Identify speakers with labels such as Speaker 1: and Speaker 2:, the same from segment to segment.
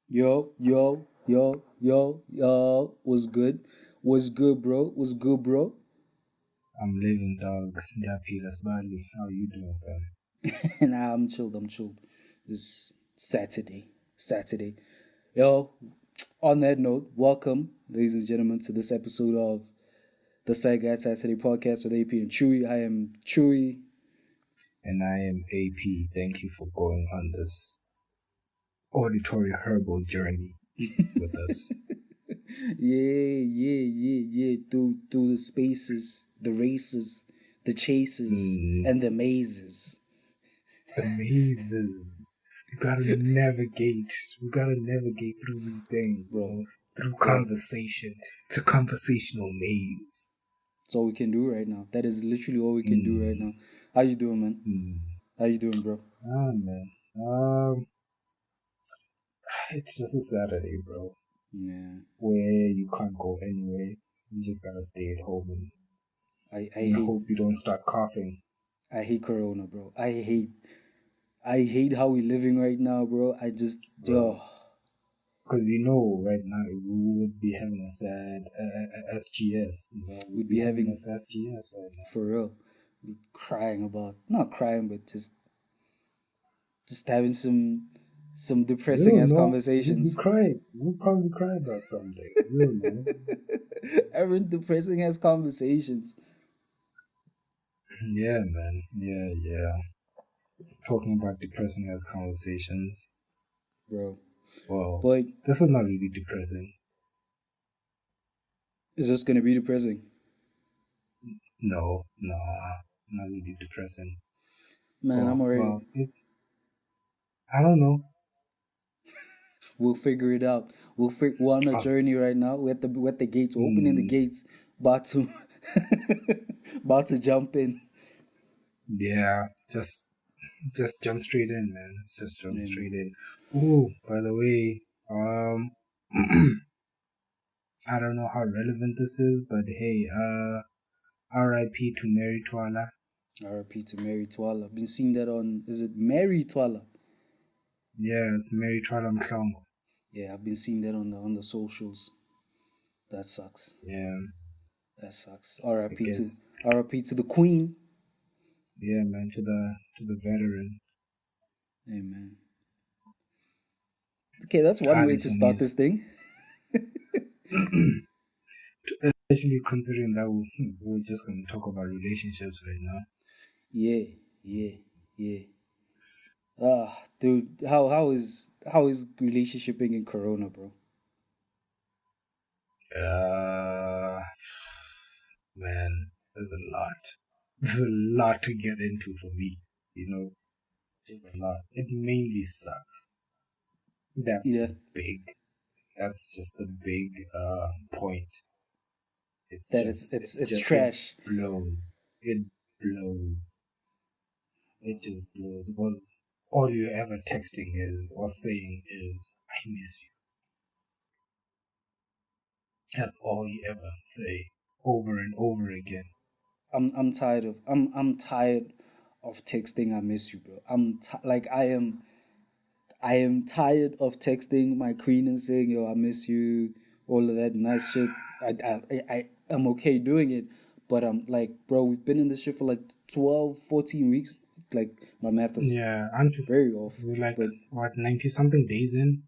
Speaker 1: Yo. What's good? What's good, bro? What's good, bro?
Speaker 2: I'm living, dog. That feel as badly. How you doing, fam?
Speaker 1: Nah, I'm chilled. I'm chilled. It's Saturday. Saturday. Yo, on that note, welcome, ladies and gentlemen, to this episode of the Side Guy Saturday podcast with AP and Chewy. I am Chewy.
Speaker 2: And I am AP. Thank you for going on this auditory herbal journey with us.
Speaker 1: Yeah. Through the spaces, the races, the chases,
Speaker 2: Mm,
Speaker 1: and the mazes.
Speaker 2: the mazes. We gotta navigate. We gotta navigate through these things,
Speaker 1: Bro,
Speaker 2: through
Speaker 1: bro.
Speaker 2: conversation. It's a conversational maze.
Speaker 1: That's all we can do right now. That is literally all we can do right
Speaker 2: Mm,
Speaker 1: now. How you doing, man?
Speaker 2: mm.
Speaker 1: How you doing, bro?
Speaker 2: Man. Um, it's just a Saturday, bro,
Speaker 1: Yeah.
Speaker 2: where you can't go anywhere. You just gotta stay at home
Speaker 1: I, I
Speaker 2: and
Speaker 1: hate
Speaker 2: hope you don't start coughing.
Speaker 1: I hate Corona, bro. I hate how we living right now, bro. I just
Speaker 2: Bro. Because right now we would be having a sad SGS. We'd
Speaker 1: we'd
Speaker 2: be
Speaker 1: be
Speaker 2: having a
Speaker 1: having
Speaker 2: SGS right now.
Speaker 1: for real. Be crying about not crying, but just having some
Speaker 2: You
Speaker 1: depressing
Speaker 2: don't
Speaker 1: ass
Speaker 2: know. We'd be
Speaker 1: conversations.
Speaker 2: crying. We'll probably cry about something. You don't know.
Speaker 1: Having depressing ass conversations,
Speaker 2: Yeah, man. Yeah. Talking about depressing as conversations.
Speaker 1: bro.
Speaker 2: Well,
Speaker 1: But
Speaker 2: this is not really depressing.
Speaker 1: is this gonna be depressing?
Speaker 2: No, not really depressing.
Speaker 1: Man, I'm already.
Speaker 2: I don't know.
Speaker 1: We'll figure it out. We're on a
Speaker 2: Oh,
Speaker 1: journey right now. We're at the gates. We're opening the
Speaker 2: mm,
Speaker 1: gates. About to about to jump in.
Speaker 2: yeah, just jump straight in, man. Let's just jump
Speaker 1: Yeah,
Speaker 2: straight
Speaker 1: man.
Speaker 2: in. Ooh, by the way, I don't know how relevant this is, but hey, R.I.P. to Mary Twala.
Speaker 1: R.I.P. to Mary Twala. I've been seeing that on. Is it Mary Twala?
Speaker 2: Yeah, it's Mary Twala Mhlongo.
Speaker 1: Yeah, I've been seeing that on the socials. That sucks.
Speaker 2: Yeah,
Speaker 1: That sucks.
Speaker 2: I
Speaker 1: R.I.P. to
Speaker 2: guess.
Speaker 1: R.I.P. to the Queen.
Speaker 2: Yeah, man, to the veteran.
Speaker 1: Amen. Okay, that's one way to
Speaker 2: Listen,
Speaker 1: start this
Speaker 2: he's
Speaker 1: thing.
Speaker 2: especially considering that we're just gonna talk about relationships right now.
Speaker 1: Yeah. Dude, how is relationshiping in Corona, bro?
Speaker 2: Uh, Man, there's a lot. There's a lot to get into for me. You know, there's a lot. It mainly sucks. That's
Speaker 1: Yeah,
Speaker 2: the big. That's just the big point. It's
Speaker 1: that is
Speaker 2: just,
Speaker 1: it's
Speaker 2: it's
Speaker 1: it's
Speaker 2: just, it
Speaker 1: trash.
Speaker 2: blows. It blows. It just blows because all you're ever texting is or saying is, "I miss you." That's all you ever say over and over again.
Speaker 1: I'm tired of texting I miss you, bro. Like I am tired of texting my queen and saying, yo, I miss you, all of that nice shit. I'm okay doing it, but I'm like, bro, we've been in this shit for like 12, 14 weeks. Like, my math is
Speaker 2: Yeah, aren't you?
Speaker 1: very off.
Speaker 2: We're like
Speaker 1: But,
Speaker 2: what 90 something days in.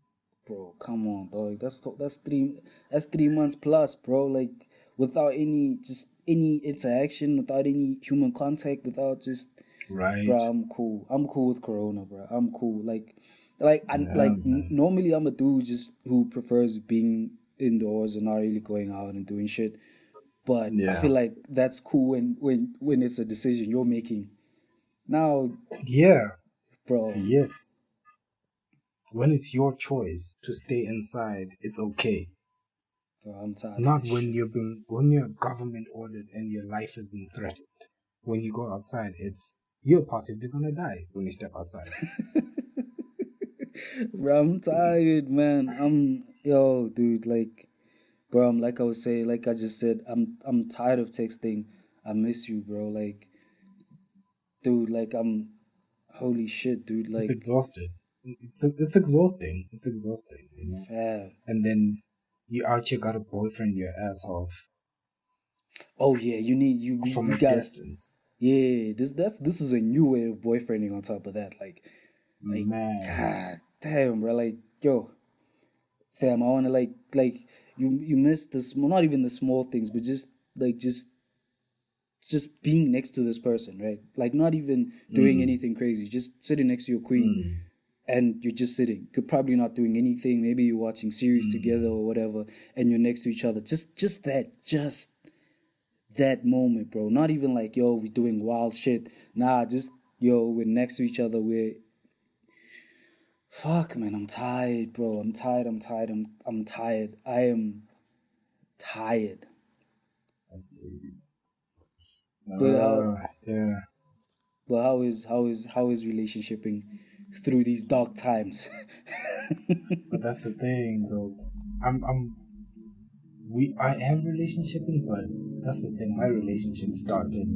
Speaker 1: bro, come on, dog. That's 3 months plus, bro. Like, without any interaction, without any human contact, without just bro,
Speaker 2: Right.
Speaker 1: I'm cool. I'm cool with Corona, bro. I'm cool. Like,
Speaker 2: Yeah, man.
Speaker 1: normally I'm a dude just who prefers being indoors and not really going out and doing shit. But I
Speaker 2: Yeah.
Speaker 1: feel like that's cool when it's a decision you're making. Now,
Speaker 2: Yeah.
Speaker 1: bro,
Speaker 2: Yes. When it's your choice to stay inside, it's okay.
Speaker 1: I'm tired of
Speaker 2: Not
Speaker 1: this
Speaker 2: when
Speaker 1: shit.
Speaker 2: you're government ordered and your life has been threatened. When you go outside, it's you're possibly gonna die when you step outside.
Speaker 1: Bro, I'm tired, man. Yo, dude, like, bro, like I was saying, like I just said, I'm tired of texting. I miss you, bro. Like, dude, like holy shit, dude.
Speaker 2: It's
Speaker 1: Like,
Speaker 2: exhausted. it's exhausting. It's exhausting,
Speaker 1: Yeah.
Speaker 2: And then you out here got a boyfriend your ass off
Speaker 1: Oh yeah, you need you
Speaker 2: from
Speaker 1: we
Speaker 2: a
Speaker 1: got
Speaker 2: distance.
Speaker 1: yeah. This is a new way of boyfriending. On top of that, like
Speaker 2: Man.
Speaker 1: god damn, bro. Like yo, fam, I wanna like you miss the small, not even the small things, but just like just being next to this person, right? Like not even doing
Speaker 2: Mm,
Speaker 1: anything crazy, just sitting next to your queen,
Speaker 2: mm,
Speaker 1: and you're just sitting. You're probably not doing anything. Maybe you're watching series together
Speaker 2: mm.
Speaker 1: or whatever, and you're next to each other. Just that moment, bro. Not even like yo, we're doing wild shit. Nah, just yo, we're next to each other. We're fuck, man. I'm tired, bro. I'm tired. I'm tired. I'm tired. I am tired. But
Speaker 2: Yeah.
Speaker 1: how is relationshiping through these dark times?
Speaker 2: But that's the thing, though. I'm I am relationshiping, but that's the thing. My relationship started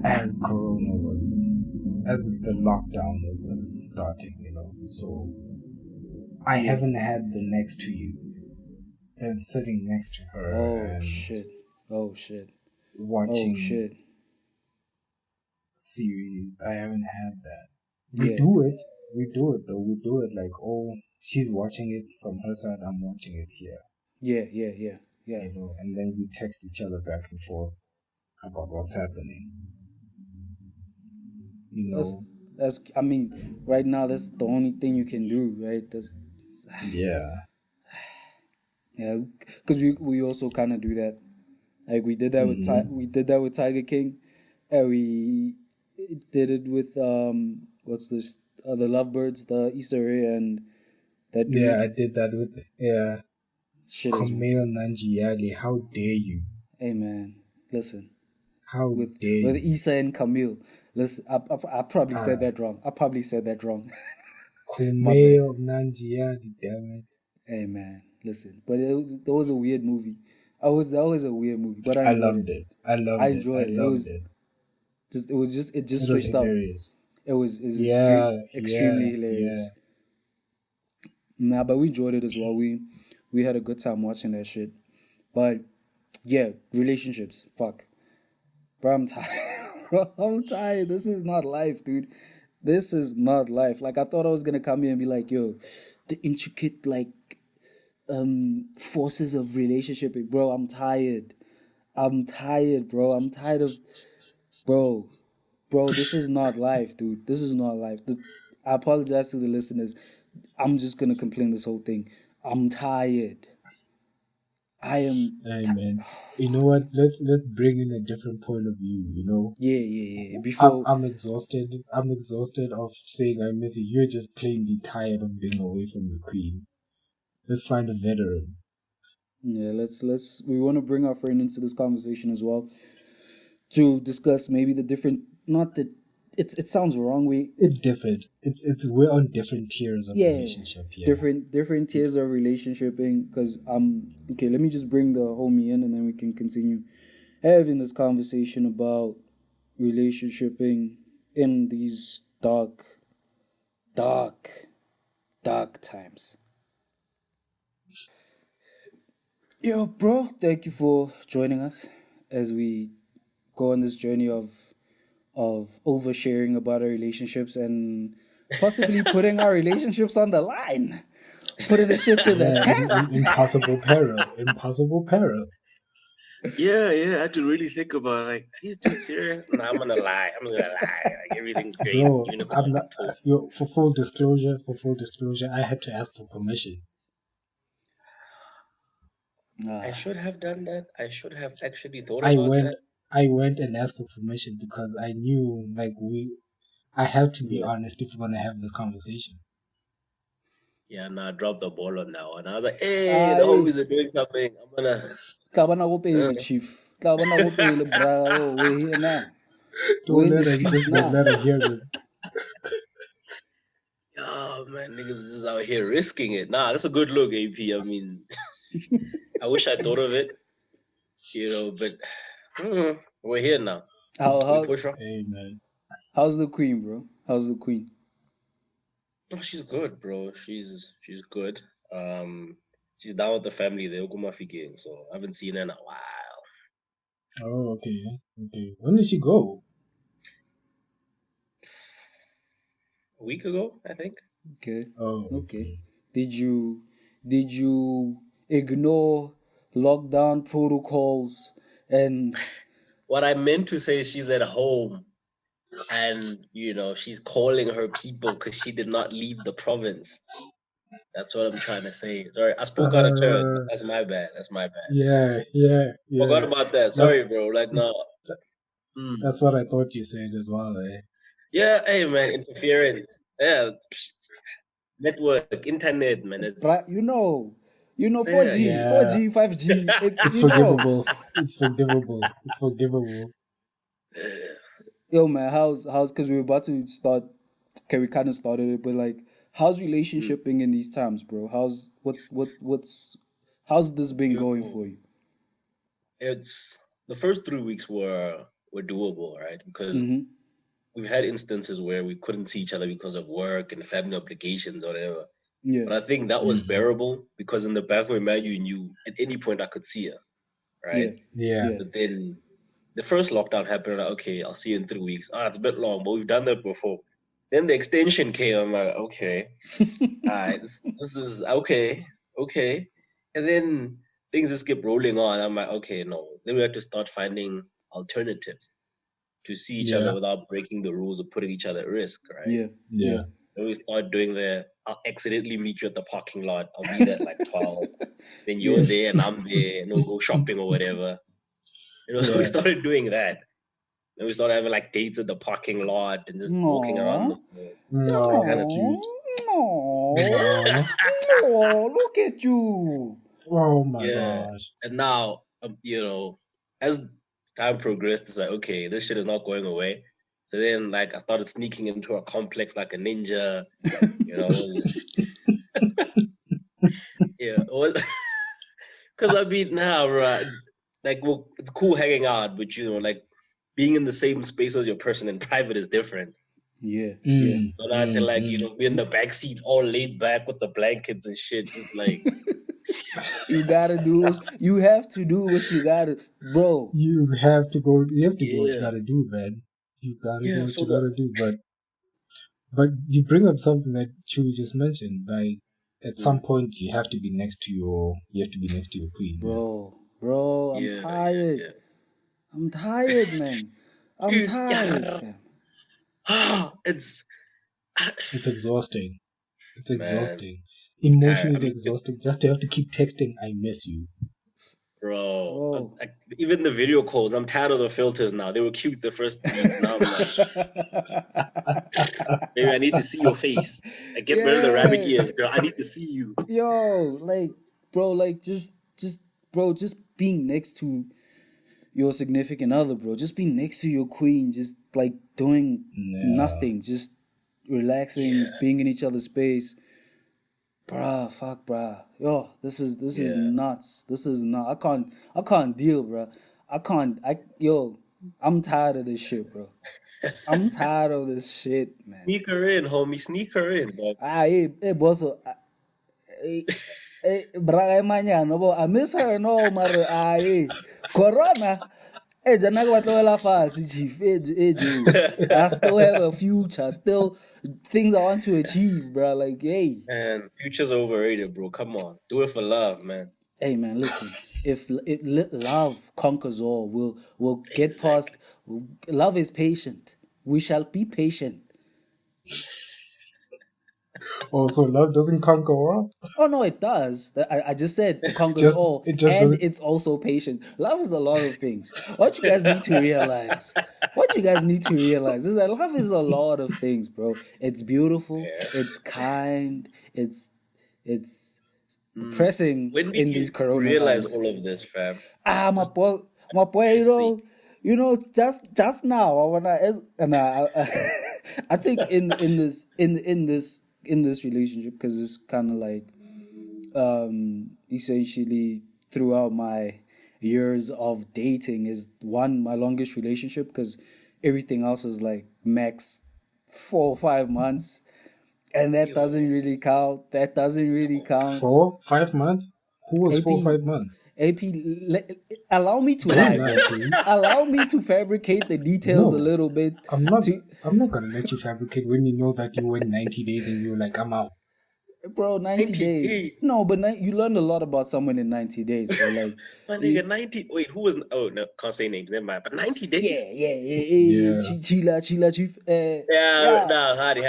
Speaker 2: as Corona was, as the lockdown was starting, So I
Speaker 1: Yeah.
Speaker 2: haven't had the next to you, then sitting next to her
Speaker 1: Oh
Speaker 2: and
Speaker 1: shit. Oh shit. Oh
Speaker 2: watching
Speaker 1: shit.
Speaker 2: series. I haven't had that. We
Speaker 1: Yeah.
Speaker 2: do it. We do it though. We do it like, oh, she's watching it from her side. I'm watching it here.
Speaker 1: Yeah. Yeah. Yeah. Yeah.
Speaker 2: And then we text each other back and forth about what's happening. You
Speaker 1: That's
Speaker 2: know.
Speaker 1: that's. I mean, right now that's the only thing you can do, right? That's
Speaker 2: Yeah.
Speaker 1: yeah. Because we also kind of do that. Like we did that with
Speaker 2: Mm-hmm.
Speaker 1: we did that with Tiger King, and we did it with what's this the Lovebirds, the Issa Rae and that
Speaker 2: Yeah,
Speaker 1: dude.
Speaker 2: I did that with
Speaker 1: Shit is
Speaker 2: Kumail Nanjiani. How dare you?
Speaker 1: hey man, listen
Speaker 2: How dare
Speaker 1: with
Speaker 2: you?
Speaker 1: Issa and Camille. Listen, I probably said
Speaker 2: Ah,
Speaker 1: that wrong. I probably said that wrong. My bad.
Speaker 2: Kumail Nanjiani, damn it.
Speaker 1: Hey man, listen, but that was a weird movie. I was That was a weird movie, but I
Speaker 2: I
Speaker 1: enjoyed it.
Speaker 2: loved it. I
Speaker 1: I
Speaker 2: loved it. I
Speaker 1: enjoyed it.
Speaker 2: loved it.
Speaker 1: It just
Speaker 2: It was
Speaker 1: switched up.
Speaker 2: hilarious.
Speaker 1: It was
Speaker 2: Yeah, yeah,
Speaker 1: extremely
Speaker 2: yeah.
Speaker 1: hilarious. Nah, but we enjoyed it as well. We had a good time watching that shit. But yeah, relationships. Fuck. Bro, I'm tired. Bro, I'm tired. This is not life, dude. This is not life. Like I thought I was gonna come here and be like, yo, the intricate like forces of relationship. Bro, I'm tired. I'm tired, bro. I'm tired of bro. Bro, this is not life, dude. This is not life. I apologize to the listeners. I'm just gonna complain this whole thing. I'm tired. I am.
Speaker 2: Hey man, you know what? Let's bring in a different point of view.
Speaker 1: Yeah, yeah, yeah.
Speaker 2: I'm
Speaker 1: Before,
Speaker 2: I'm exhausted. I'm exhausted of saying I miss you. You're just plainly tired of being away from your queen. Let's find a veteran.
Speaker 1: yeah, let's. We want to bring our friend into this conversation as well to discuss maybe the different. Not that it sounds wrong.
Speaker 2: It's different. It's we're on different tiers of
Speaker 1: Yeah,
Speaker 2: relationship. Yeah.
Speaker 1: different tiers
Speaker 2: It's
Speaker 1: of relationshiping. Because okay. Let me just bring the homie in, and then we can continue having this conversation about relationshiping in these dark, dark times. Yo, bro, thank you for joining us as we go on this journey of oversharing about our relationships and possibly putting our relationships on the line, putting the shit to the
Speaker 2: yeah,
Speaker 1: test.
Speaker 2: impossible peril. Impossible peril.
Speaker 3: Yeah, I had to really think about like he's too serious. No, I'm gonna lie. I'm gonna lie. Like everything's great.
Speaker 2: Bro, I'm
Speaker 3: Unicorns
Speaker 2: not
Speaker 3: and poop.
Speaker 2: for full disclosure, I had to ask for permission.
Speaker 3: I should have done that. I should have actually thought
Speaker 2: I
Speaker 3: about
Speaker 2: went
Speaker 3: that.
Speaker 2: I went and asked for permission because I knew like I have to be
Speaker 1: Yeah.
Speaker 2: honest if we're gonna have this conversation.
Speaker 3: Yeah, no, I dropped the ball on that one. I was like, hey, the
Speaker 1: Aye.
Speaker 3: homies are doing something. I'm gonna.
Speaker 1: Tla bana go
Speaker 3: Uh.
Speaker 1: pele, chief. Tla bana go pele, bro. We're here now. We're
Speaker 2: Don't
Speaker 1: in the
Speaker 2: let her
Speaker 1: streets
Speaker 2: listen and
Speaker 1: now.
Speaker 2: let her hear this.
Speaker 3: Oh man, niggas is just out here risking it. Nah, that's a good look, AP. I mean, I wish I thought of it, but we're here now. We
Speaker 1: How
Speaker 3: push on.
Speaker 2: Hey man.
Speaker 1: how's the queen, bro? How's the queen?
Speaker 3: Oh, she's good, bro. She's good. She's down with the family. They're Ogumafiking, so I haven't seen her in a while.
Speaker 2: Oh, okay. Okay. When did she go?
Speaker 3: A week ago, I think.
Speaker 1: Okay.
Speaker 2: Oh,
Speaker 1: Okay.
Speaker 2: okay.
Speaker 1: Did you ignore lockdown protocols and
Speaker 3: What I meant to say is she's at home, and she's calling her people because she did not leave the province. That's what I'm trying to say. Sorry, I spoke out of turn.
Speaker 2: Uh,
Speaker 3: That's my bad. That's my bad.
Speaker 2: yeah, yeah,
Speaker 3: Forgot
Speaker 2: yeah.
Speaker 3: about that.
Speaker 2: That's
Speaker 3: Sorry, bro. Like, no. Mm.
Speaker 2: that's what I thought you said as well, eh?
Speaker 3: Yeah, hey, man. Interference. Yeah. Network, internet, man. It's
Speaker 1: you know
Speaker 3: yeah.
Speaker 1: 4G,
Speaker 2: Yeah,
Speaker 1: 4G, 5G.
Speaker 2: it's
Speaker 1: You know.
Speaker 2: forgivable. It's forgivable. It's forgivable.
Speaker 1: Yo, man, how's because we're about to start. Okay, we kind of started it, but like, how's relationshiping in these times, bro? How's this been going
Speaker 3: Yo,
Speaker 1: for you?
Speaker 3: it's the first 3 weeks were doable, right? Because
Speaker 1: Mm-hmm.
Speaker 3: we've had instances where we couldn't see each other because of work and family obligations or whatever.
Speaker 1: Yeah,
Speaker 3: But I think that was
Speaker 2: Hmm.
Speaker 3: bearable because in the back of my mind, you knew at any point I could see her,
Speaker 1: yeah,
Speaker 3: right?
Speaker 2: Yeah,
Speaker 1: yeah.
Speaker 3: But then the first lockdown happened. Like, okay, I'll see you in 3 weeks. It's a bit long, but we've done that before. Then the extension came. I'm like, okay, all right, this is okay, okay. And then things just kept rolling on. I'm like, okay, no. Then we had to start finding alternatives to see each other
Speaker 2: yeah,
Speaker 3: without breaking the rules or putting each other at risk, right?
Speaker 1: Yeah, yeah.
Speaker 2: yeah,
Speaker 3: Then we start doing I'll accidentally meet you at the parking lot. I'll be there at like 12. Then you're
Speaker 1: Yeah.
Speaker 3: there and I'm there and we'll go shopping or whatever. So we
Speaker 2: yeah.
Speaker 3: started doing that. Then we started having like dates at the parking lot and just walking around
Speaker 1: Aww.
Speaker 2: No,
Speaker 3: kind
Speaker 2: that's
Speaker 3: of.
Speaker 2: cute.
Speaker 1: Aww.
Speaker 2: No.
Speaker 1: Aww, look at you.
Speaker 2: Oh my
Speaker 3: Yeah.
Speaker 2: gosh.
Speaker 3: And now, as time progressed, it's like, okay, this shit is not going away. So then, like, I started sneaking into a complex like a ninja, it was, yeah. Because I mean, now, right, like, well, it's cool hanging out, but, like, being in the same space as your person in private is different.
Speaker 1: Yeah, yeah.
Speaker 2: Mm,
Speaker 3: So now I had to, like,
Speaker 2: mm.
Speaker 3: be in the back seat all laid back with the blankets and shit, just like,
Speaker 1: You gotta do. You have to do what you gotta, bro.
Speaker 2: You have to go. You have to do what you
Speaker 3: yeah.
Speaker 2: gotta do, man. You gotta do
Speaker 3: Yeah,
Speaker 2: what
Speaker 3: so
Speaker 2: you gotta do. But you bring up something that Chewy just mentioned. Like at some point, you have to be next to your. You have to be next to your queen, man.
Speaker 1: Bro, I'm
Speaker 3: yeah,
Speaker 1: tired.
Speaker 3: yeah.
Speaker 1: I'm tired, man. I'm
Speaker 3: Dude,
Speaker 1: tired,
Speaker 3: yeah.
Speaker 1: fam.
Speaker 3: It's
Speaker 2: It's exhausting. It's
Speaker 3: man,
Speaker 2: exhausting.
Speaker 3: it's tired. I
Speaker 2: Emotionally
Speaker 3: mean,
Speaker 2: exhausting. Just to have to keep texting, "I miss you."
Speaker 3: bro,
Speaker 1: Bro.
Speaker 3: even the video calls, I'm tired of the filters now. They were cute the first week. Now I'm like, maybe I need to see your face. Like, get rid of the rabbit
Speaker 1: Yeah.
Speaker 3: ears, girl. I need to see you.
Speaker 1: Yo, like, bro, like, bro, just being next to your significant other, bro. Just being next to your queen, just like doing
Speaker 2: Yeah.
Speaker 1: nothing, just relaxing,
Speaker 3: Yeah,
Speaker 1: being in each other's space. Bruh, fuck, bruh. Yo, this is
Speaker 3: yeah.
Speaker 1: nuts. This is not. I can't deal, bruh. I'm tired of this shit, bro. I'm tired of this shit, man.
Speaker 3: Sneak her in, homie. Sneak her in, dog.
Speaker 1: Bosso. Braga Manyano, bo. I miss her, no, mare. Corona. Jana kwa tloela fase, chief. Joe. I still have a future. Still things I want to achieve, bro. Like, hey.
Speaker 3: Man, future's overrated, bro. Come on, do it for love, man.
Speaker 1: Hey man, listen. If love conquers all, we'll get past. Love is patient. We shall be patient.
Speaker 2: Oh, so love doesn't conquer all?
Speaker 1: Oh no, it does. I just said it conquers
Speaker 2: Just
Speaker 1: all,
Speaker 2: it just
Speaker 1: and
Speaker 2: doesn't.
Speaker 1: it's also patient. Love is a lot of things. What you guys need to realize is that love is a lot of things, bro. It's beautiful.
Speaker 3: Yeah.
Speaker 1: It's kind. It's depressing
Speaker 3: When did
Speaker 1: in
Speaker 3: you
Speaker 1: these corona
Speaker 3: realize
Speaker 1: times.
Speaker 3: all of this, fam?
Speaker 1: My boy,
Speaker 3: Just
Speaker 1: just now I I think in this relationship, because it's kind of like essentially throughout my years of dating is my longest relationship, because everything else was like max 4 or 5 months. And that doesn't really count. That doesn't really count.
Speaker 2: 4, 5 months? Who was
Speaker 1: AP,
Speaker 2: 4, 5 months?
Speaker 1: AP, allow me to
Speaker 2: Don't
Speaker 1: lie,
Speaker 2: lie
Speaker 1: bro.
Speaker 2: to me.
Speaker 1: Allow me to fabricate the details a
Speaker 2: No.
Speaker 1: little bit.
Speaker 2: I'm not gonna let you fabricate when you know that you went 90 days and you're like, I'm out.
Speaker 1: Bro, 90
Speaker 3: 90
Speaker 1: days.
Speaker 3: days.
Speaker 1: No, but you learned a lot about someone in 90 days, bro. Like,
Speaker 3: My nigga, 90. Wait, who was? Oh no, can't say names. Never mind. But 90 days.
Speaker 1: yeah. Chila, chief.
Speaker 3: Yeah, no, Hardy.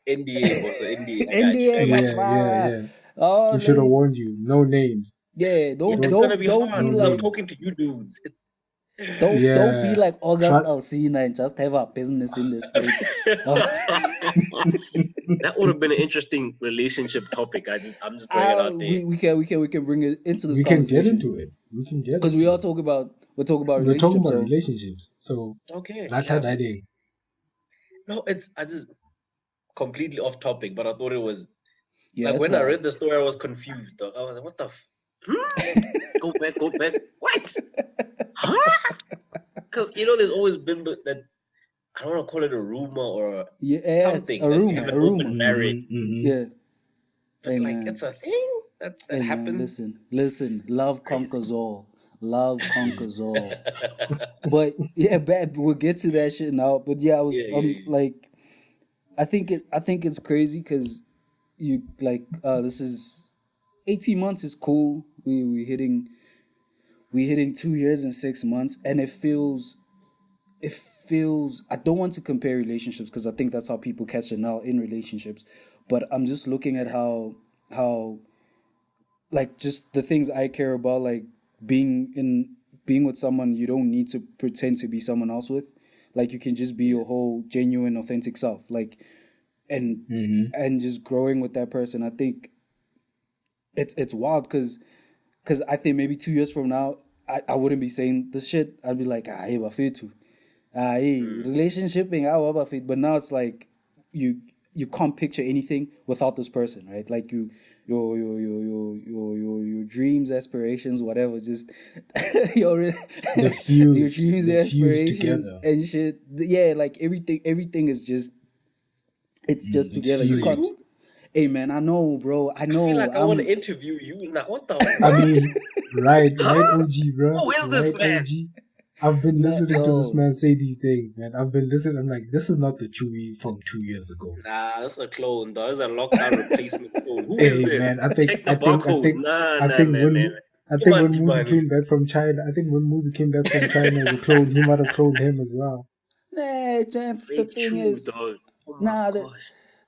Speaker 3: NDA, also NDA. I got you.
Speaker 1: NDA,
Speaker 2: Yeah.
Speaker 1: Oh,
Speaker 2: We should have
Speaker 1: like,
Speaker 2: warned you. No names.
Speaker 1: yeah, don't
Speaker 3: It's gonna be
Speaker 1: don't
Speaker 3: hard.
Speaker 1: be
Speaker 3: because I'm
Speaker 1: like
Speaker 3: talking to you dudes. It's
Speaker 1: don't be
Speaker 2: Yeah.
Speaker 1: like August
Speaker 2: Try-
Speaker 1: Alsina and just have a business in the States.
Speaker 3: That would have been an interesting relationship topic. I'm just putting it out there.
Speaker 1: we can bring it into this
Speaker 2: we can
Speaker 1: conversation.
Speaker 2: get into it.
Speaker 1: Because we all talk about
Speaker 2: We're talking about
Speaker 1: relationships.
Speaker 2: relationships. So
Speaker 3: Okay.
Speaker 2: that's how that is.
Speaker 3: No, I just completely off topic, but I thought it was
Speaker 1: Yeah,
Speaker 3: like when I read the story, I was confused. Dog. I was like, what the Go back. What? Huh? Because there's always been that I don't want to call it a rumor or something.
Speaker 1: a
Speaker 3: that you
Speaker 1: rumor,
Speaker 3: have an
Speaker 1: a rumor.
Speaker 3: open marriage.
Speaker 1: Yeah.
Speaker 3: But
Speaker 1: Hey,
Speaker 3: like
Speaker 1: man.
Speaker 3: it's a thing that
Speaker 1: Hey, man,
Speaker 3: happens.
Speaker 1: listen. Love
Speaker 3: Crazy.
Speaker 1: conquers all. Love conquers all. But yeah, bad. We'll get to that shit now. But yeah, I was like, I think it's crazy because you like this is 18 months is cool. We hitting 2 years and 6 months, and it feels. I don't want to compare relationships because I think that's how people catch it now in relationships. But I'm just looking at how like just the things I care about, like being with someone you don't need to pretend to be someone else with. Like you can just be your whole genuine, authentic self. Like and just growing with that person. I think it's wild because I think maybe 2 years from now I wouldn't be saying this shit. I'd be like, hey, Bafetu. Relationshiping, Bafet. But now it's like you can't picture anything without this person, right? Like your dreams, aspirations, whatever, just your dreams, aspirations,
Speaker 2: together.
Speaker 1: and shit. Yeah, like everything is just it's just together. You can't. Hey man, I know, bro. I know.
Speaker 3: I feel like I want to interview you now. What the?
Speaker 2: I mean, right, OG, bro.
Speaker 3: Who is this man?
Speaker 2: OG. I've been listening to this man say these things, man. I've been listening. I'm like, this is not the Chewy from 2 years ago.
Speaker 3: Nah, that's a clone, though. That's a lockdown replacement clone. Who is this?
Speaker 2: Man, I
Speaker 3: think when
Speaker 2: Muzi came back from China, as a clone, he might have cloned him as well.
Speaker 1: Nah, Chance, the thing is,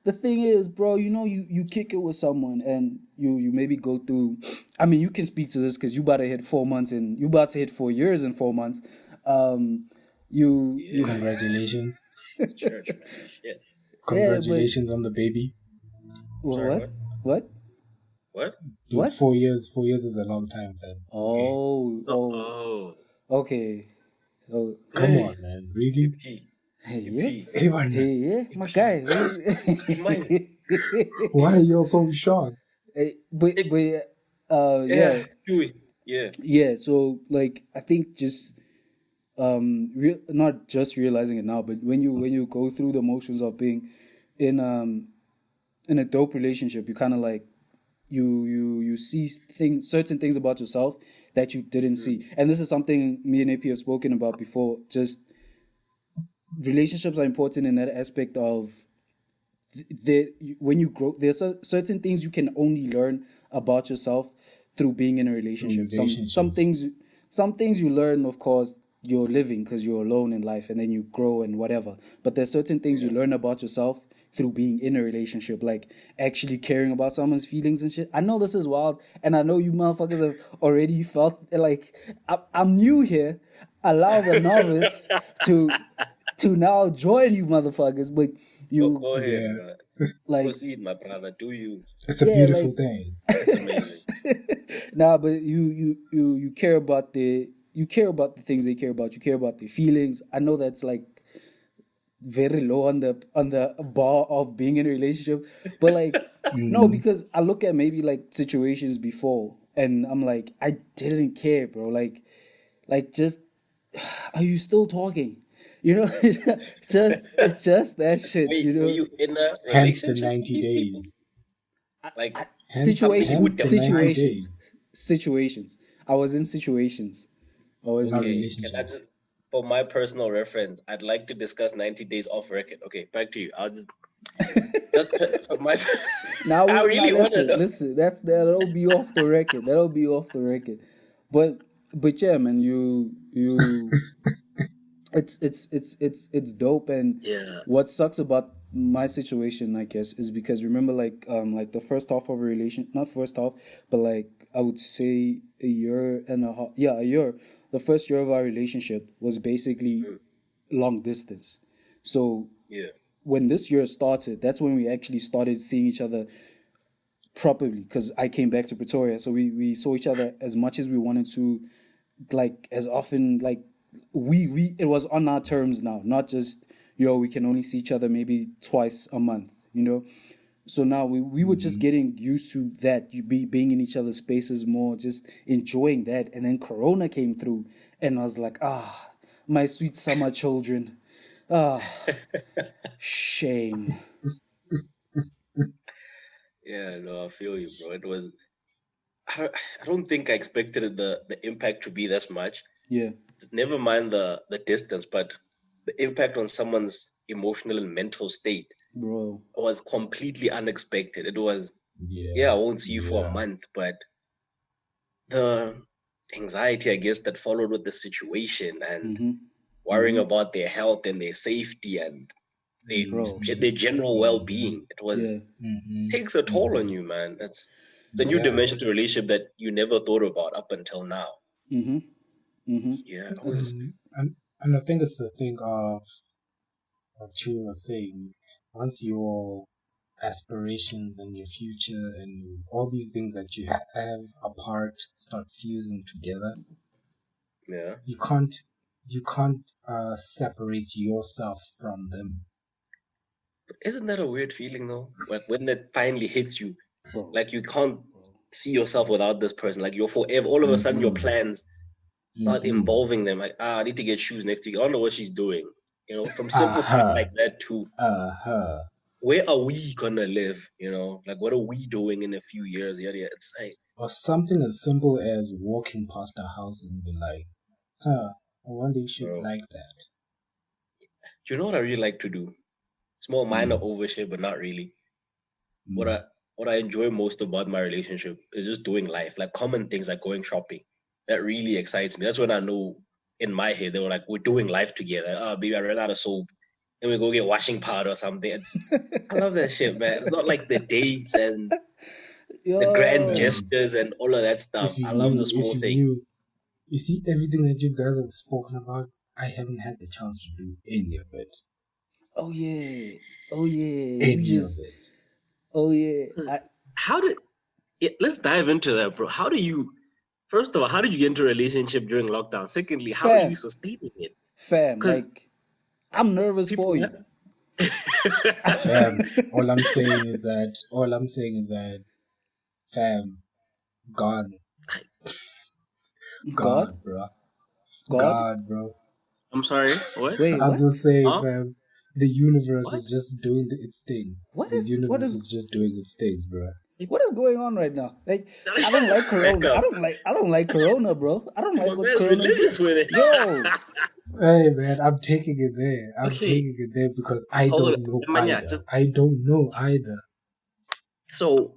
Speaker 1: the thing is, bro, you kick it with someone and you maybe go through. I mean, you can speak to this because you about to hit 4 months and you about to hit 4 years in 4 months. You
Speaker 2: Congratulations.
Speaker 3: It's church, man. Shit.
Speaker 2: Congratulations on the baby.
Speaker 1: What?
Speaker 3: What?
Speaker 2: Dude,
Speaker 1: What?
Speaker 2: 4 years. 4 years is a long time, man.
Speaker 1: Oh. Okay. Oh,
Speaker 2: come on, man. Really?
Speaker 1: Hey, yeah.
Speaker 2: Hey, man.
Speaker 1: Hey, yeah, my guy.
Speaker 2: Why are you so shocked?
Speaker 1: Yeah. So like, I think just not just realizing it now, but when you go through the motions of being in a dope relationship, you kind of like you see certain things about yourself that you didn't see, and this is something me and AP have spoken about before. Just relationships are important in that aspect of when you grow, there's certain things you can only learn about yourself through being in a relationship. Some things you learn, of course, you're living because you're alone in life, and then you grow and whatever. But there's certain things you learn about yourself through being in a relationship, like actually caring about someone's feelings and shit. I know this is wild, and I know you motherfuckers have already felt like I'm new here. Allow the novice to now join you motherfuckers, but you
Speaker 3: go ahead, bro.
Speaker 1: Like,
Speaker 3: proceed, my brother. Do you?
Speaker 2: It's a beautiful thing.
Speaker 3: It's amazing.
Speaker 1: Nah, but you care about the things they care about. You care about their feelings. I know that's like very low on the bar of being in a relationship, but like no, because I look at maybe like situations before, and I'm like, I didn't care, bro. Like just, are you still talking? You know, just that shit.
Speaker 3: Were
Speaker 1: You
Speaker 3: were
Speaker 1: know,
Speaker 3: you in a
Speaker 2: Hence the
Speaker 3: relationship with
Speaker 2: 90
Speaker 3: these people?
Speaker 2: days.
Speaker 3: Like
Speaker 2: Hence,
Speaker 3: something you
Speaker 2: hence
Speaker 3: would
Speaker 2: the
Speaker 3: tell
Speaker 2: 90
Speaker 3: me.
Speaker 2: days
Speaker 1: situations. I was in situations. I was
Speaker 2: in our
Speaker 1: in.
Speaker 3: Okay, can I
Speaker 2: relationships.
Speaker 3: just, for my personal reference, I'd like to discuss 90 days off record. Okay, back to you. I'll just for my.
Speaker 1: Now
Speaker 3: I
Speaker 1: now
Speaker 3: really want to know.
Speaker 1: listen. That'll be off the record. That'll be off the record. But yeah, man, you it's dope. And
Speaker 3: Yeah,
Speaker 1: what sucks about my situation, I guess, is because remember, like the first half of a relation, not first half, but like I would say a year and a half. Yeah, a year. The first year of our relationship was basically
Speaker 3: mm,
Speaker 1: long distance. So
Speaker 3: yeah,
Speaker 1: when this year started, that's when we actually started seeing each other properly. Because I came back to Pretoria, so we saw each other as much as we wanted to, like as often, like we it was on our terms now, not just we can only see each other maybe twice a month, you know. So now we were just
Speaker 2: Hmm.
Speaker 1: getting used to that, being in each other's spaces more, just enjoying that. And then Corona came through, and I was like, my sweet summer children, ah, shame.
Speaker 3: yeah. No, I feel you, bro. It was. I don't think I expected the impact to be this much.
Speaker 1: Yeah,
Speaker 3: Never mind the distance, but the impact on someone's emotional and mental state
Speaker 1: bro.
Speaker 3: was completely unexpected. It was, yeah,
Speaker 2: Yeah,
Speaker 3: I won't see you for a
Speaker 2: yeah.
Speaker 3: month, but the anxiety, I guess, that followed with the situation and
Speaker 1: Mm-hmm.
Speaker 3: worrying
Speaker 1: Mm-hmm.
Speaker 3: about their health and their safety and their
Speaker 1: Bro.
Speaker 3: their general
Speaker 2: Mm-hmm.
Speaker 3: well-being. It was
Speaker 1: Yeah.
Speaker 2: Mm-hmm.
Speaker 3: takes a toll on
Speaker 2: Mm-hmm.
Speaker 3: you, man. It's a new
Speaker 2: Yeah.
Speaker 3: dimension to a relationship that you never thought about up until now.
Speaker 1: Mm-hmm. Mm-hmm.
Speaker 3: Yeah, it was.
Speaker 1: It's
Speaker 2: And I think it's the thing of what you were saying. Once your aspirations and your future and all these things that you have apart start fusing together,
Speaker 3: Yeah.
Speaker 2: you can't separate yourself from them.
Speaker 3: Isn't that a weird feeling though? Like when that finally hits you,
Speaker 1: bro.
Speaker 3: like you can't see yourself without this person. Like you're forever. All of a sudden, your
Speaker 2: Mm-hmm.
Speaker 3: plans start
Speaker 2: Mm-hmm.
Speaker 3: involving them. Like, I need to get shoes next week. I don't know what she's doing. You know, from simple stuff
Speaker 2: Uh-huh.
Speaker 3: like that to
Speaker 2: Uh-huh.
Speaker 3: where are we gonna live? You know, like what are we doing in a few years? Yeah, yeah. It's like,
Speaker 2: Or something as simple as walking past a house and be like, I wonder if she'd
Speaker 3: bro,
Speaker 2: like that.
Speaker 3: you know what I really like to do? Small minor
Speaker 2: Mm,
Speaker 3: overshare, but not really. What
Speaker 2: mm,
Speaker 3: I what I enjoy most about my relationship is just doing life, like common things like going shopping. That really excites me. That's when I know in my head they were like, we're doing life together. Oh, baby, I ran out of soap. Then we go get washing powder or something. I love that shit, man. It's not like the dates and the grand
Speaker 1: Yo.
Speaker 2: fam,
Speaker 3: gestures and all of that stuff. I love the
Speaker 2: if
Speaker 3: small
Speaker 2: you
Speaker 3: thing.
Speaker 2: knew, you see everything that you guys have spoken about, I haven't had the chance to do any of it.
Speaker 1: Oh yeah. Oh yeah. You
Speaker 2: Any of
Speaker 1: just.
Speaker 2: it.
Speaker 1: Oh yeah.
Speaker 3: How did let's dive into that, bro. How do you first of all, how did you get into a relationship during lockdown? Secondly, how are you
Speaker 1: Fam.
Speaker 3: sustaining it?
Speaker 1: Fam.
Speaker 3: Because
Speaker 1: Like, I'm nervous
Speaker 3: people
Speaker 1: for you.
Speaker 2: Fam, all I'm saying is that, fam, God,
Speaker 1: God.
Speaker 2: bro.
Speaker 1: God.
Speaker 2: God, bro.
Speaker 3: I'm sorry, what?
Speaker 1: Wait.
Speaker 2: I'm
Speaker 1: What?
Speaker 2: just saying,
Speaker 3: Huh?
Speaker 2: fam, the universe
Speaker 3: What?
Speaker 2: is just doing its things.
Speaker 1: What
Speaker 2: The
Speaker 1: is? What
Speaker 2: universe
Speaker 1: is?
Speaker 2: is just doing its things, bro.
Speaker 1: What is going on right now? Like, I don't like
Speaker 3: Back
Speaker 1: Corona.
Speaker 3: up.
Speaker 1: I don't like Corona, bro. I don't
Speaker 3: See,
Speaker 1: like
Speaker 3: my
Speaker 1: what
Speaker 3: man's
Speaker 1: Corona's
Speaker 3: religious
Speaker 1: doing.
Speaker 3: with it.
Speaker 1: Yo.
Speaker 2: Hey, man, I'm taking it there. I'm
Speaker 3: Okay,
Speaker 2: taking it there because I
Speaker 3: hold
Speaker 2: don't
Speaker 3: on.
Speaker 2: know
Speaker 3: Manya,
Speaker 2: either. I don't know either.
Speaker 3: so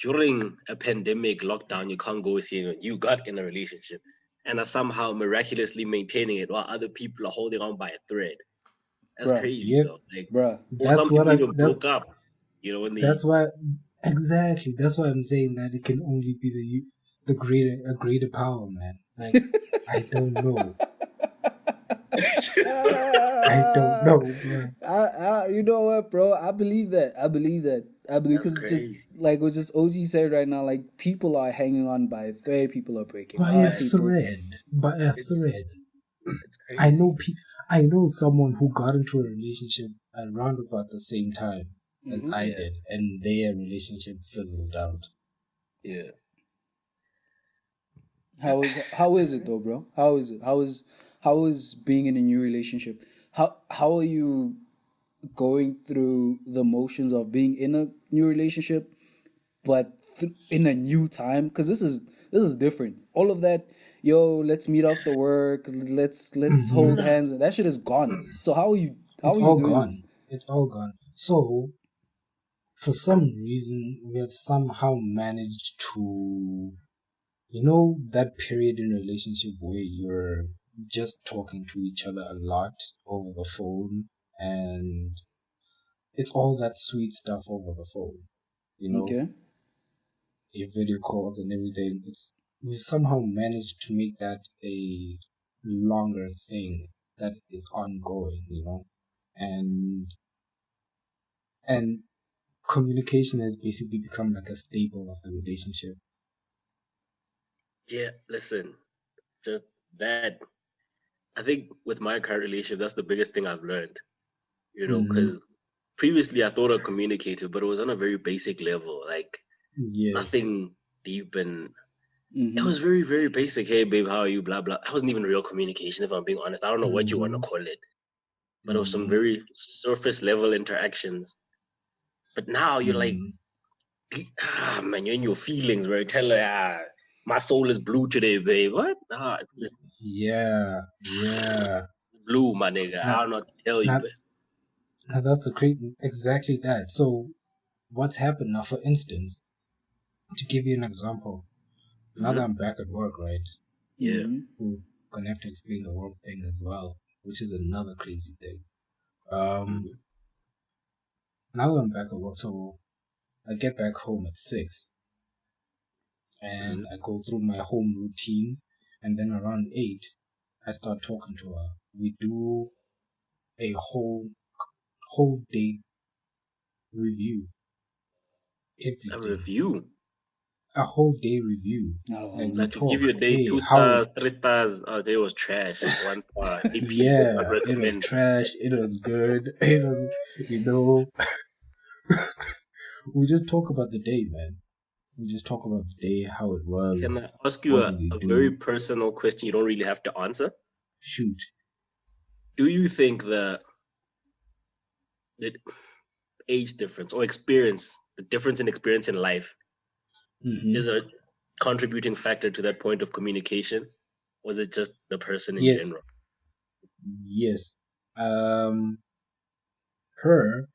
Speaker 3: during a pandemic lockdown, you can't go see anyone. You got in a relationship and are somehow miraculously maintaining it while other people are holding on by a thread. That's
Speaker 1: Bruh.
Speaker 3: crazy,
Speaker 2: Yep,
Speaker 3: though. Like,
Speaker 1: Bruh.
Speaker 3: or
Speaker 2: that's
Speaker 3: some
Speaker 2: what
Speaker 3: people
Speaker 2: I.
Speaker 3: even broke up. You know, when they
Speaker 2: That's why. Exactly. That's why I'm saying that it can only be the greater power, man. Like, I don't know. I don't know, bro.
Speaker 1: You know what, bro? I believe that. I believe that. I believe
Speaker 3: That's
Speaker 1: because just
Speaker 3: crazy.
Speaker 1: like what just OG said right now, like people are hanging on by a thread. People are breaking
Speaker 2: By a
Speaker 1: up. People.
Speaker 2: thread. By a
Speaker 3: It's
Speaker 2: thread.
Speaker 3: it's
Speaker 2: I
Speaker 3: crazy.
Speaker 2: know I know someone who got into a relationship around about the same time as
Speaker 1: Mhm.
Speaker 2: I
Speaker 3: Yeah,
Speaker 2: did, and their relationship fizzled out.
Speaker 3: yeah.
Speaker 1: How is it though, bro? How is it? How is being in a new relationship? how are you going through the motions of being in a new relationship, but in a new time? Because this is different. All of that, yo, let's meet after work. Let's hold
Speaker 2: Mhm.
Speaker 1: hands. That shit is gone. So how
Speaker 2: It's
Speaker 1: are you
Speaker 2: all
Speaker 1: doing this?
Speaker 2: gone. It's all gone. So, for some reason, we have somehow managed to, that period in a relationship where you're just talking to each other a lot over the phone, and it's all that sweet stuff over the phone, you know,
Speaker 1: Okay.
Speaker 2: your video calls and everything. We've somehow managed to make that a longer thing that is ongoing, and and communication has basically become like a staple of the relationship.
Speaker 3: Yeah, listen, just that. I think with my current relationship, that's the biggest thing I've learned.
Speaker 2: Mm-hmm.
Speaker 3: Because previously I thought I communicated, but it was on a very basic level, like
Speaker 2: Yes.
Speaker 3: nothing deep, and it
Speaker 1: Mm-hmm.
Speaker 3: was very, very basic. Hey, babe, how are you? Blah blah. That wasn't even real communication, if I'm being honest. I don't know what you want to
Speaker 2: Mm-hmm.
Speaker 3: call it, but it was some
Speaker 2: Mm-hmm.
Speaker 3: very surface level interactions. But now you're like,
Speaker 2: Mm-hmm.
Speaker 3: man, you're in your feelings, right? Tell her, my soul is blue today, babe. What? It's just
Speaker 2: Yeah. Yeah.
Speaker 3: blue, my nigga.
Speaker 2: Now,
Speaker 3: I don't know what to tell you,
Speaker 2: now,
Speaker 3: but
Speaker 2: now that's the great, exactly that. So, what's happened now? For instance, to give you an example, now that
Speaker 3: Mhm.
Speaker 2: I'm back at work, right?
Speaker 3: Yeah.
Speaker 1: Mm-hmm.
Speaker 2: We're gonna have to explain the work thing as well, which is another crazy thing.
Speaker 3: Mhm.
Speaker 2: Now that I'm back at work, so I get back home at 6, and
Speaker 3: Mhm.
Speaker 2: I go through my home routine, and then around 8, I start talking to her. We do a whole day review,
Speaker 3: A
Speaker 2: everything,
Speaker 3: review.
Speaker 2: a whole day review. Like,
Speaker 1: Oh,
Speaker 2: we
Speaker 3: Like to give
Speaker 2: talk,
Speaker 3: you a day,
Speaker 2: hey,
Speaker 3: 2 stars, 3 stars. Oh, today was trash. 1 star. AP does not
Speaker 2: yeah, it was
Speaker 3: recommend.
Speaker 2: trash, it was good, it was, you know, we just talk about the day, man. We just talk about the day, how it
Speaker 3: Can
Speaker 2: was,
Speaker 3: I ask you
Speaker 2: what
Speaker 3: a,
Speaker 2: did we
Speaker 3: a very
Speaker 2: do,
Speaker 3: personal question you don't really have to answer?
Speaker 2: shoot.
Speaker 3: Do you think the age difference or experience, the difference in experience in life, is
Speaker 2: Mm-hmm.
Speaker 3: a contributing factor to that point of communication? Or is it just the person in
Speaker 2: Yes,
Speaker 3: general?
Speaker 2: yes. Um, her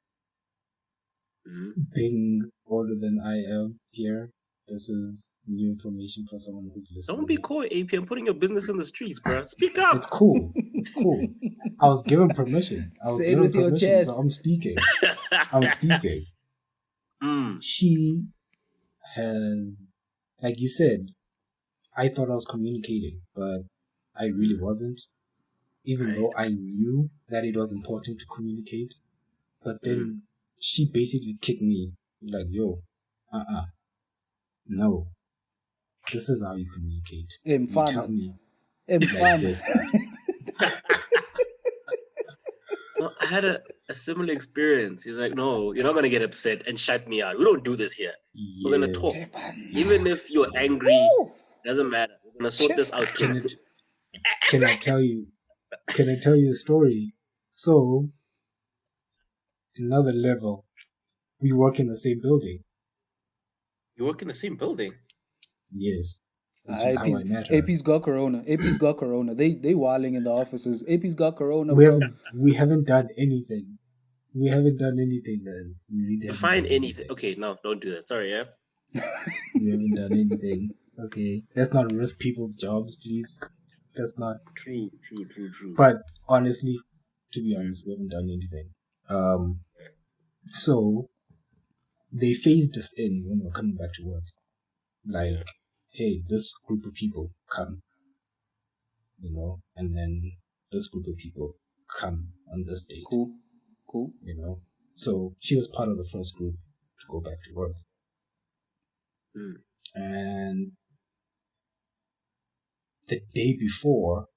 Speaker 3: Mhm.
Speaker 2: being older than I am here, this is new information for someone who's
Speaker 3: Don't be
Speaker 2: listening.
Speaker 3: coy, AP. I'm putting your business in the streets, bro. Speak up.
Speaker 2: It's cool. It's cool. I was given permission.
Speaker 1: say it with your
Speaker 2: So
Speaker 1: chest.
Speaker 2: I'm speaking. I'm speaking.
Speaker 3: Mm,
Speaker 2: She has, like you said, I thought I was communicating, but I really wasn't, even
Speaker 3: right.
Speaker 2: though I knew that it was important to communicate. But
Speaker 3: Mm.
Speaker 2: then she basically kicked me, like, yo, no, this is how you communicate. You tell
Speaker 1: Mfana.
Speaker 2: me like
Speaker 1: Mfana.
Speaker 2: this.
Speaker 3: No, I had a similar experience. He's like, no, you're not gonna get upset and shut me out. We don't do this here. We're gonna talk.
Speaker 2: Yes,
Speaker 3: Even if
Speaker 2: yes,
Speaker 3: you're
Speaker 2: yes.
Speaker 3: angry,
Speaker 1: Woo!
Speaker 3: doesn't matter. We're gonna sort this
Speaker 1: Chest.
Speaker 3: out
Speaker 2: Can
Speaker 3: together.
Speaker 2: it? Can I tell you? Can I tell you a story? So, another level. We work in the same building.
Speaker 3: You work in the same building.
Speaker 2: Yes, which is how I
Speaker 1: AP's
Speaker 2: met her.
Speaker 1: AP's got corona. AP's got corona. They wilding in the offices. AP's got corona,
Speaker 2: We
Speaker 1: bro.
Speaker 2: haven't done anything. We haven't done anything, guys. We really haven't
Speaker 3: Define
Speaker 2: done
Speaker 3: anything.
Speaker 2: anything.
Speaker 3: Okay, no, don't do that. Sorry, yeah.
Speaker 2: We haven't done anything. Okay, let's not risk people's jobs, please. Let's not.
Speaker 3: True, true, true, true.
Speaker 2: But honestly, to be honest, we haven't done anything. So they phased us in when we were coming back to work. Like,
Speaker 3: Yeah.
Speaker 2: hey, this group of people come, and then this group of people come on this date,
Speaker 1: Cool. Cool.
Speaker 2: So she was part of the first group to go back to work.
Speaker 3: Mm.
Speaker 2: And the day before,